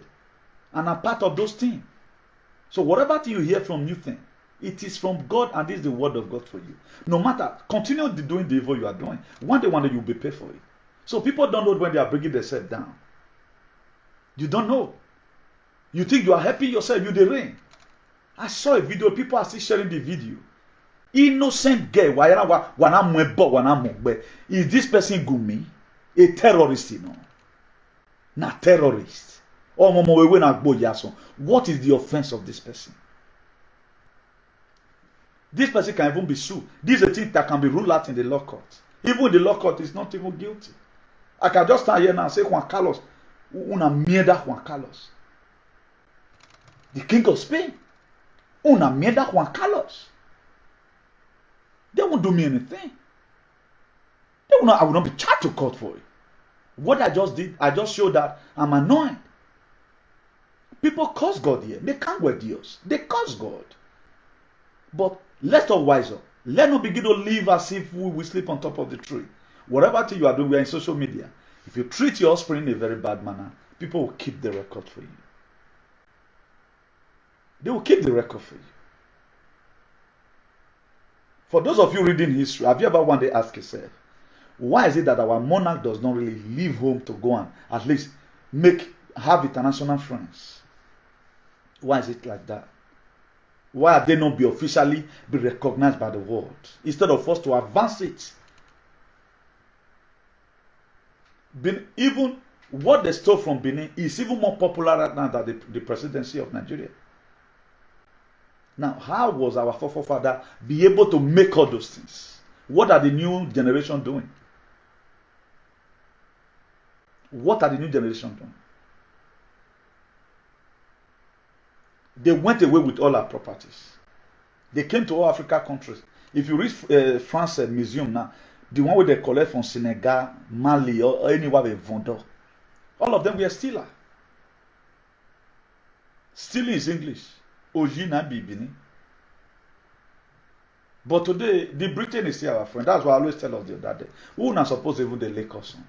And are part of those things. So whatever thing you hear from new thing, it is from God, and this is the word of God for you. No matter, continue doing the evil you are doing. One day you'll be paid for it. So people don't know when they are bringing themselves down. You don't know. You think you are happy yourself, you the rain. I saw a video, people are still sharing the video. Innocent girl, is this person Gumi? A terrorist, you know? Not terrorist. What is the offense of this person? This person can even be sued. This is a thing that can be ruled out in the law court. Even the law court is not even guilty. I can just stand here now and say Juan Carlos, una mierda Juan Carlos. The king of Spain. Una mierda Juan Carlos. They won't do me anything. I will not be charged to court for it. What I just did, I just showed that I'm annoyed. People curse God here. They can't wear Dios. They curse God. But let's not wise up. Let's not begin to live as if we sleep on top of the tree. Whatever thing you are doing, we are in social media. If you treat your offspring in a very bad manner, people will keep the record for you. They will keep the record for you. For those of you reading history, have you ever one day asked yourself, why is it that our monarch does not really leave home to go and at least have international friends? Why is it like that? Why are they not be officially be recognized by the world instead of us to advance it? Even what they stole from Benin is even more popular right now than the presidency of Nigeria. Now, how was our forefather be able to make all those things? What are the new generation doing? What are the new generation doing? They went away with all our properties. They came to all African countries. If you read France museum now, the one where they collect from Senegal, Mali, or anywhere with Vendor, all of them were stealer. Stealing is English. Oji na Bibini. But today, the Britain is still our friend. That's what I always tell us the other day. Who not supposed to even they lake us on?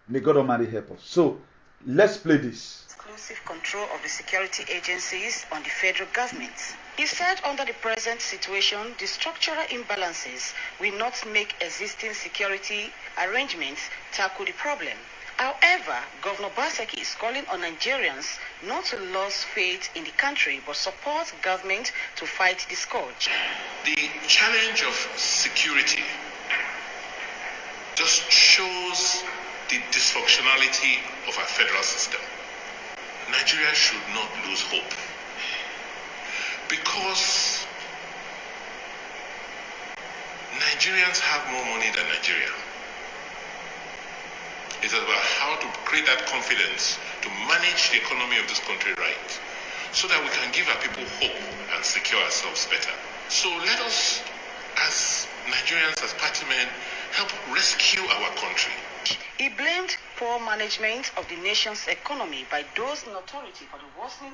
May God Almighty help us. So, let's play this. Exclusive control of the security agencies on the federal government. He said under the present situation, the structural imbalances will not make existing security arrangements tackle the problem. However, Governor Obaseki is calling on Nigerians not to lose faith in the country but support government to fight the scourge. The challenge of security just shows the dysfunctionality of our federal system. Nigeria should not lose hope, because Nigerians have more money than Nigeria. It's about how to create that confidence to manage the economy of this country right, so that we can give our people hope and secure ourselves better. So let us, as Nigerians, as party men, help rescue our country. He blamed poor management of the nation's economy by those in authority for the worsening.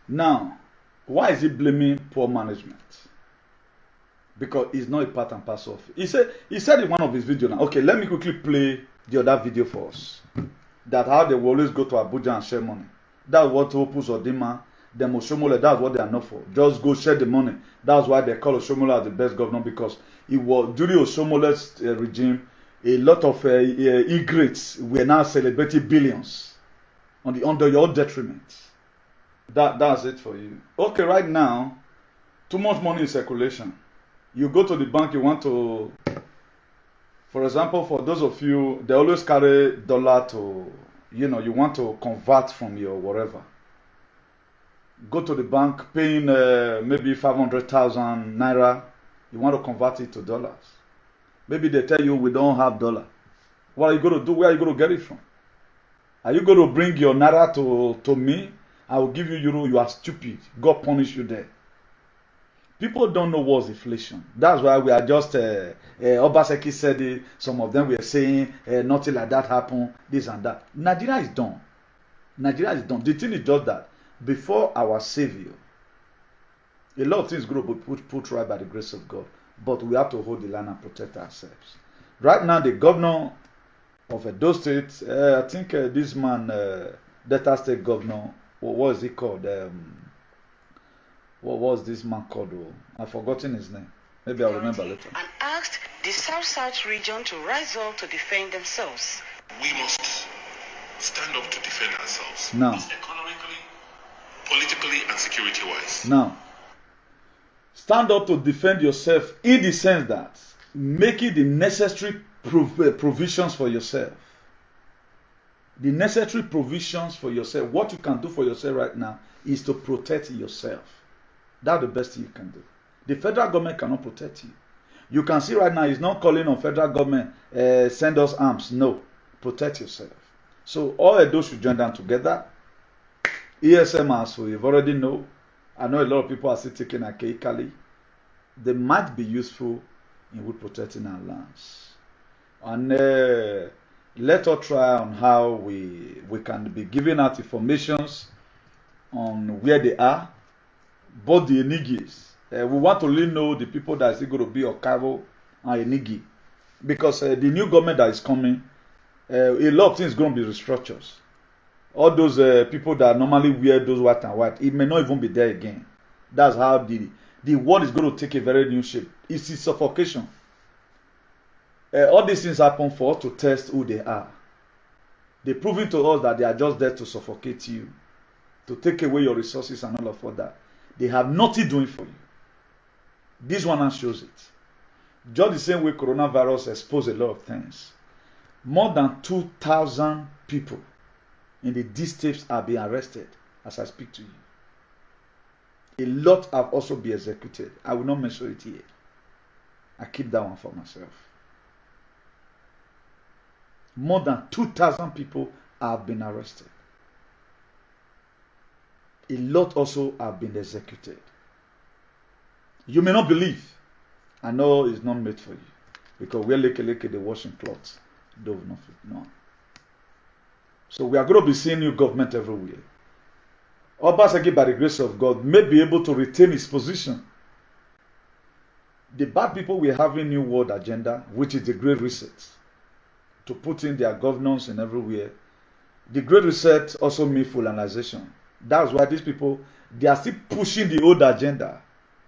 Now, why is he blaming poor management? Because it's not a part and parcel of it. He said in one of his videos now. Okay, let me quickly play the other video for us. That how they will always go to Abuja and share money. That's what Opus Odima, them Oshomole, that's what they are known for. Just go share the money. That's why they call Oshomole as the best governor, because it was during Oshomole's regime, a lot of e-greats were now celebrating billions under your detriment. That's it for you. Okay, right now, too much money in circulation. You go to the bank, you want to, for example, for those of you, they always carry dollar to, you want to convert from your whatever. Go to the bank, paying maybe 500,000 naira. You want to convert it to dollars. Maybe they tell you we don't have dollar. What are you going to do? Where are you going to get it from? Are you going to bring your naira to me? I will give you euro. You are stupid. God punish you there. People don't know what's inflation. That's why we are just, Obaseki said it. Some of them were saying nothing like that happened, this and that. Nigeria is done. Nigeria is done. The thing is just that before our Savior, a lot of things going to be put right by the grace of God. But we have to hold the line and protect ourselves. Right now, the governor of Edo State, I think this man, Delta State governor, what is he called? What was this man called? I've forgotten his name. Maybe I'll remember later. And asked the South-South region to rise up to defend themselves. We must stand up to defend ourselves. Now, both economically, politically, and security-wise. Now, stand up to defend yourself in the sense that making the necessary provisions for yourself. The necessary provisions for yourself. What you can do for yourself right now is to protect yourself. That's the best thing you can do. The federal government cannot protect you. You can see right now he's not calling on federal government, send us arms. No, protect yourself. So all of those should join down together. ESM, as we've already know, I know a lot of people are still taking archaically. They might be useful in wood protecting our lands. And let us try on how we can be giving out informations on where they are, both the Enigis. We want to really know the people that is going to be Okavo and Enigi. Because the new government that is coming, a lot of things going to be restructured. All those people that normally wear those white and white, it may not even be there again. That's how the world is going to take a very new shape. It's a suffocation. All these things happen for us to test who they are. They're proving to us that they are just there to suffocate you, to take away your resources and all of that. They have nothing doing for you. This one shows it. Just the same way coronavirus exposed a lot of things. More than 2,000 people in the D-States are being arrested as I speak to you. A lot have also been executed. I will not mention it here. I keep that one for myself. More than 2,000 people have been arrested. A lot also have been executed. You may not believe. I know it's not made for you. Because we're leke the washing clothes. No. So we are going to be seeing new government everywhere. Obaseki, by the grace of God, may be able to retain his position. The bad people will have a new world agenda, which is the Great Reset, to put in their governance in everywhere. The Great Reset also means fulanization. That's why these people, they are still pushing the old agenda,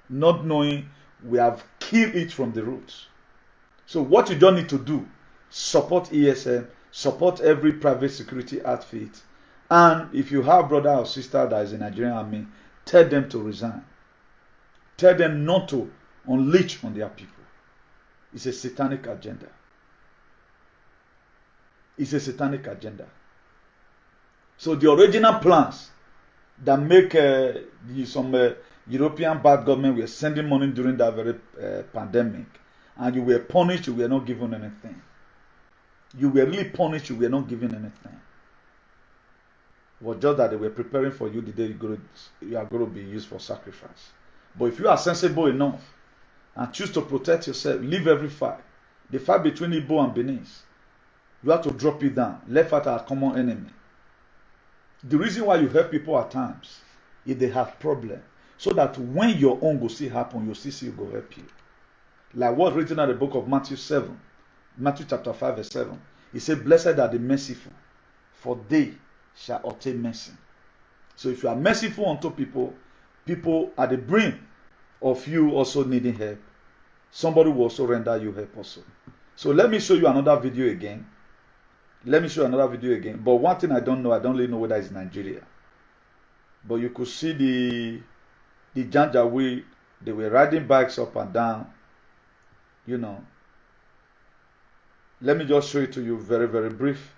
not knowing we have killed it from the roots. So what you don't need to do, support ESM, support every private security outfit, and if you have brother or sister that is in the Nigerian army, tell them to resign. Tell them not to unleash on their people. It's a satanic agenda. It's a satanic agenda. So the original plans that make some European bad government were sending money during that very pandemic, and you were punished, you were not given anything. You were really punished, you were not given anything. It was just that they were preparing for you the day you are going to be used for sacrifice. But if you are sensible enough and choose to protect yourself, leave every fight. The fight between Igbo and Benin, you have to drop it down. Left out our common enemy. The reason why you help people at times is they have problem. So that when your own will see happen, you'll see go help you. Like what's written in the book of Matthew 7. Matthew chapter 5 verse 7. He said, blessed are the merciful, for they shall obtain mercy. So if you are merciful unto people, people at the brink of you also needing help, somebody will also render you help also. So let me show you another video again. But one thing I don't really know whether it's Nigeria. But you could see the Janjaweed, they were riding bikes up and down. You know. Let me just show it to you very, very brief.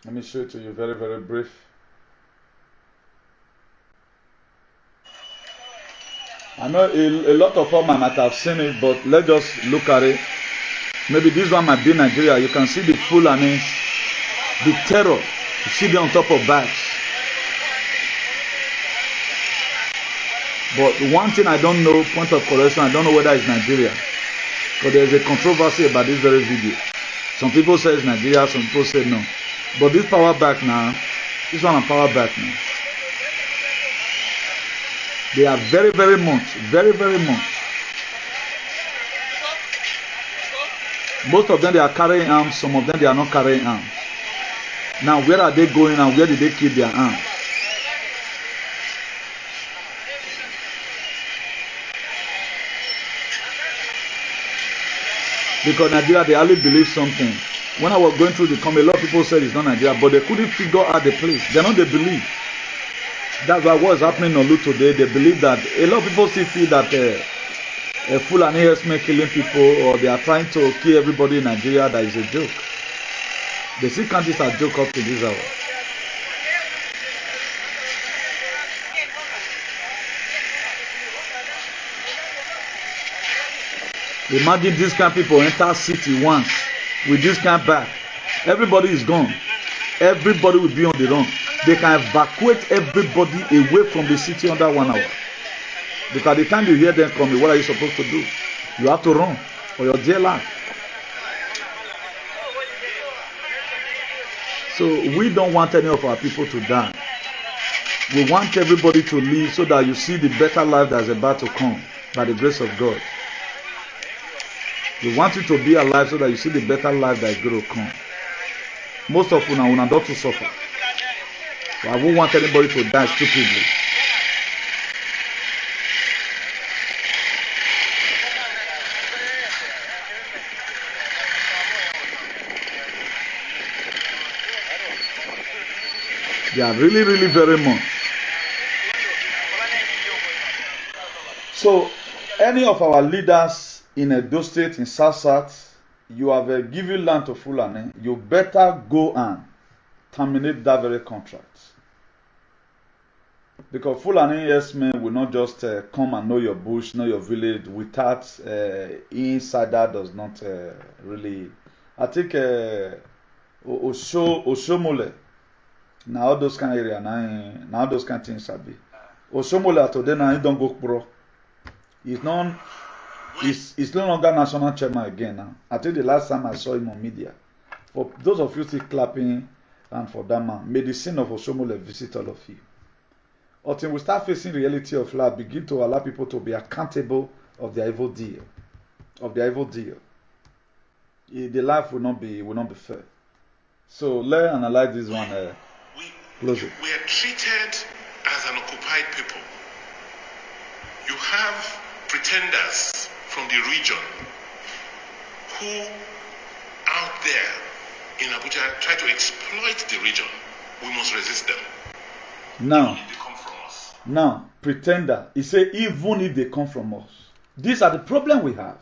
Let me show it to you very, very brief. I know a lot of them might have seen it, but let's just look at it. Maybe this one might be Nigeria. You can see the Fulani, the terror. You see them on top of bikes. But one thing I don't know, point of correction, I don't know whether it's Nigeria. But there's a controversy about this very video. Some people say it's Nigeria, some people say no. But this power back now, this one is power back now. They are very, very much. Most of them, they are carrying arms. Some of them, they are not carrying arms. Now, where are they going and where did they keep their arms? Because Nigeria, they only believe something. When I was going through the comment, a lot of people said it's not Nigeria, but they couldn't figure out the place. They're not the belief. That's why what's happening in Olu today, they believe that a lot of people still feel that a Fulani herdsmen killing people, or they are trying to kill everybody in Nigeria, that is a joke. They still count this as a joke up to this hour. Imagine this kind of people enter city once with this kind of bag. Everybody is gone. everybody will be on the run. They can evacuate everybody away from the city under 1 hour. Because at the time you hear them coming, what are you supposed to do? You have to run for your dear life. So we don't want any of our people to die. We want everybody to live so that you see the better life that is about to come by the grace of God. We want you to be alive so that you see the better life that is going to come. Most of you now not to suffer. So I won't want anybody to die stupidly. They are really, really very much. So, any of our leaders in Edo State, in South, you have given land to Fulani, you better go and terminate that very contract. Because Fulani yes-men will not just come and know your bush, know your village without insider does not really. I think Oshomole. Now all those kind of area now those kind of things are be. Oshomola today now he don't go pro. He's no longer national chairman again now. I think the last time I saw him on media. For those of you still clapping and for that man, may the sin of Oshomola visit all of you. Until we start facing reality of life, begin to allow people to be accountable of their evil deal. The life will not be fair. So let's analyze this one. We are treated as an occupied people. You have pretenders from the region who out there in Abuja try to exploit the region. We must resist them. Now, Even if they come from us. Now, pretender, he said, even if they come from us. These are the problem we have.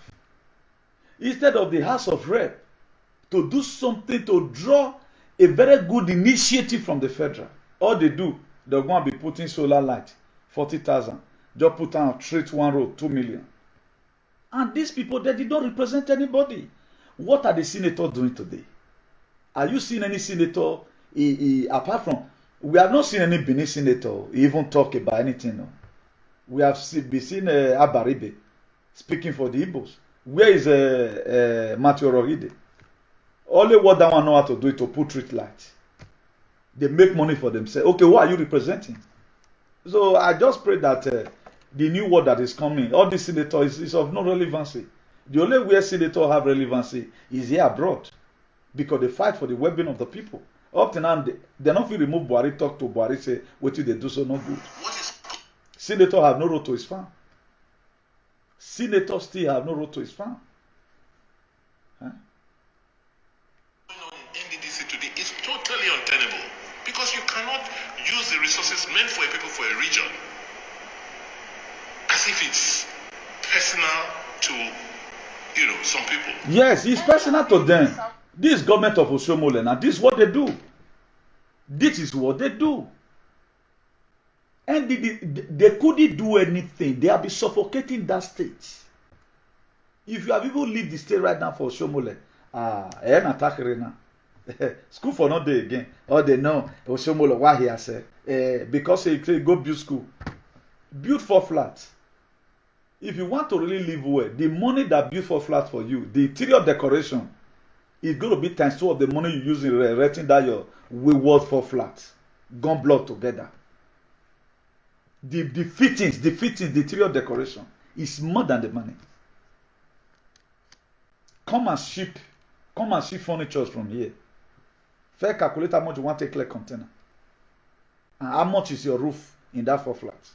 Instead of the House of Rep to do something to draw a very good initiative from the federal. All they do, they're going to be putting solar light, 40,000. Just put on a street, one road, 2 million. And these people, they did not represent anybody. What are the senators doing today? Are you seeing any senator, apart from, we have not seen any Benin senator even talk about anything. No. We have been seen Abaribe speaking for the Igbos. Where is Matthew Rohide? Only what that one know how to do is to put street light. They make money for themselves. Okay, who are you representing? So I just pray that the new word that is coming, all these senators is of no relevancy. The only way senators have relevancy is here abroad. Because they fight for the well-being of the people. Up to now, they don't feel remove Buhari, talk to Buhari, say, what did they do so not good. Senators have no road to his farm. Senators still have no road to his farm. Huh? NDDC today is totally untenable because you cannot use the resources meant for a people for a region as if it's personal to some people. Yes, it's personal to them. This government of Oshomole, now this is what they do. This is what they do. And they couldn't do anything. They have been suffocating that state. If you have even leave the state right now for Oshomole, attack now. School for not day again. Or they know Oshomole why he has because he go build school. Build 4 flats. If you want to really live well, the money that build 4 flats for you, the interior decoration, is going to be times 2 of the money you use in renting that your wayward 4 flats. Gun block together. The fittings, the interior decoration is more than the money. Come and ship furniture from here. Fair calculate how much you want to take like container. And how much is your roof in that 4 flats?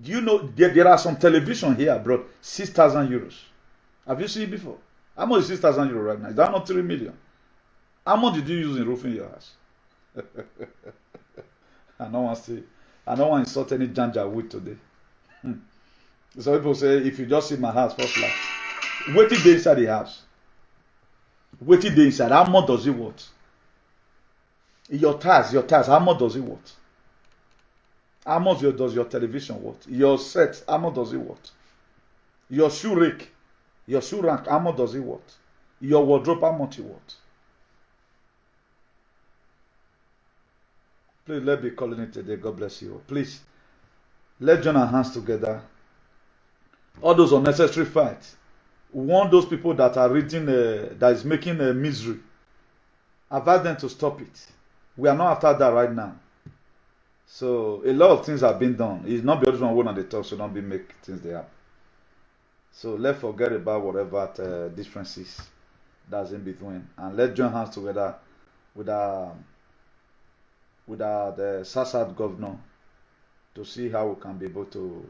Do you know there are some television here abroad, 6,000 euros. Have you seen it before? How much is 6,000 euros right now? Is that not 3 million? How much did you use in roofing your house? I don't want to insult any janja wood today. So people say, if you just see my house, 4 flats. Wait till they inside the house. Wait till they inside. How much does it worth? Your tiles, how much does it worth? How much does your television worth? Your set, how much does it worth? Your shoe rack, how much does it worth? Your wardrobe, how much it worth? Please, let's be calling it today. God bless you. Please, let's join our hands together. All those unnecessary fights. We want those people that are reading, that is making a misery. Advise them to stop it. We are not after that right now. So a lot of things have been done. It's not the other one on the talk, so don't be make things they happen. So let's forget about whatever differences that's in between, and let's join hands together with the SASAT governor to see how we can be able to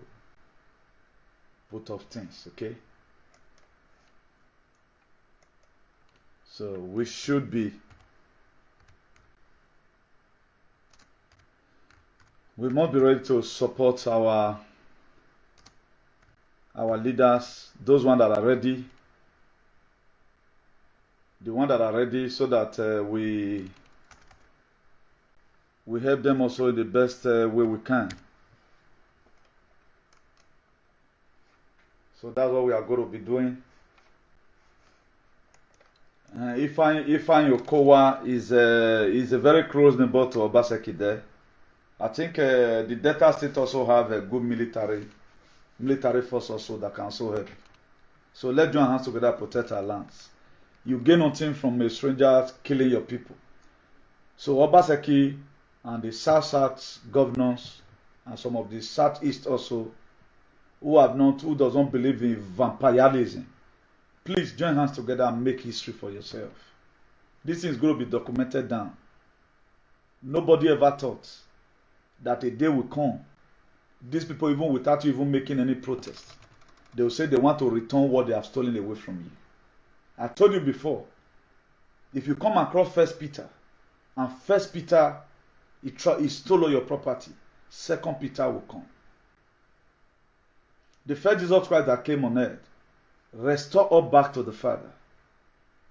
put off things. Okay. So we should be. We must be ready to support our leaders, those ones that are ready, the ones that are ready, so that we help them also in the best way we can. So that's what we are going to be doing. Ifeanyi Okowa is a very close neighbor to Obaseki there. I think the Delta State also have a good military force also that can also help. So let's join hands together to protect our lands. You gain nothing from a stranger killing your people. So Obaseki and the South governors and some of the Southeast also who doesn't believe in vampirism, please join hands together and make history for yourself. This thing is going to be documented down. Nobody ever thought that a day will come, these people, even without you even making any protest, they will say they want to return what they have stolen away from you. I told you before, if you come across 1 Peter, and 1 Peter, he stole all your property, 2 Peter will come. The first Jesus Christ that came on earth, restore all back to the Father.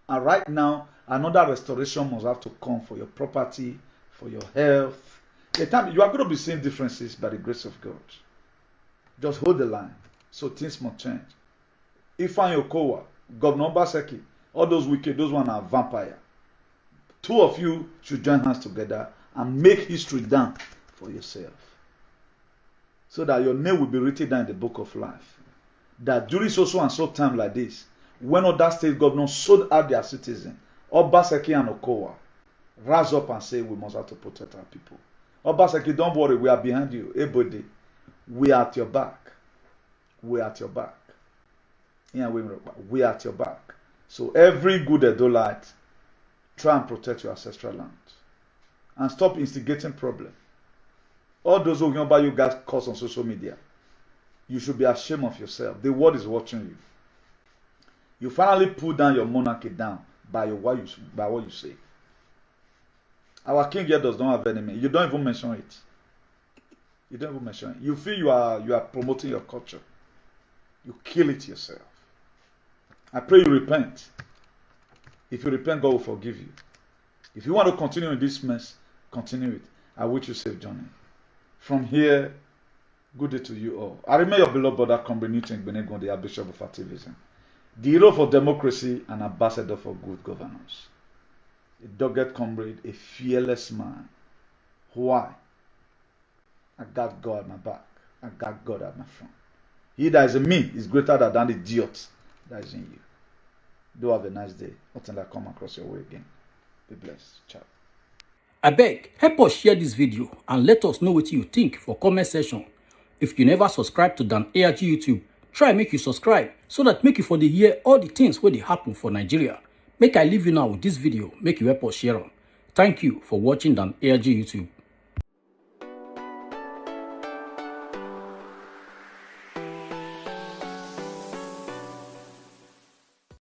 And right now, another restoration must have to come for your property, for your health. The time you are going to be seeing differences by the grace of God. Just hold the line, so things must change. Ifeanyi Okowa, Governor Obaseki, all those wicked, those ones are vampire. Two of you should join hands together and make history down for yourself, so that your name will be written down in the book of life. That during so and so time like this, when other state governors sold out their citizens, Obaseki and Okowa rise up and say we must have to protect our people. Obaseki, don't worry, we are behind you. Everybody, we are at your back. We are at your back. Yeah, we are at your back. So every good Edolite, try and protect your ancestral land. And stop instigating problems. All those who remember you guys cause on social media, you should be ashamed of yourself. The world is watching you. You finally put down your monarchy down by what you say. Our king here does not have enemy. You don't even mention it. You don't even mention it. You feel you are promoting your culture. You kill it yourself. I pray you repent. If you repent, God will forgive you. If you want to continue in this mess, continue it. I wish you safe journey. From here, good day to you all. I remain your beloved brother, Comrade Newton Benegon, the Archbishop of activism, the hero for democracy and ambassador for good governance. A dogged comrade, a fearless man. Why? I got God at my back. I got God at my front. He that is in me is greater than the idiot that is in you. Do have a nice day. Until I come across your way again. Be blessed. Ciao. Abeg, help us share this video and let us know what you think for comment section. If you never subscribe to Dan ARG YouTube, try make you subscribe so that make you for the hear all the things where they happen for Nigeria. Make I leave you now with this video, make you help us share on. Thank you for watching Dan ARG YouTube.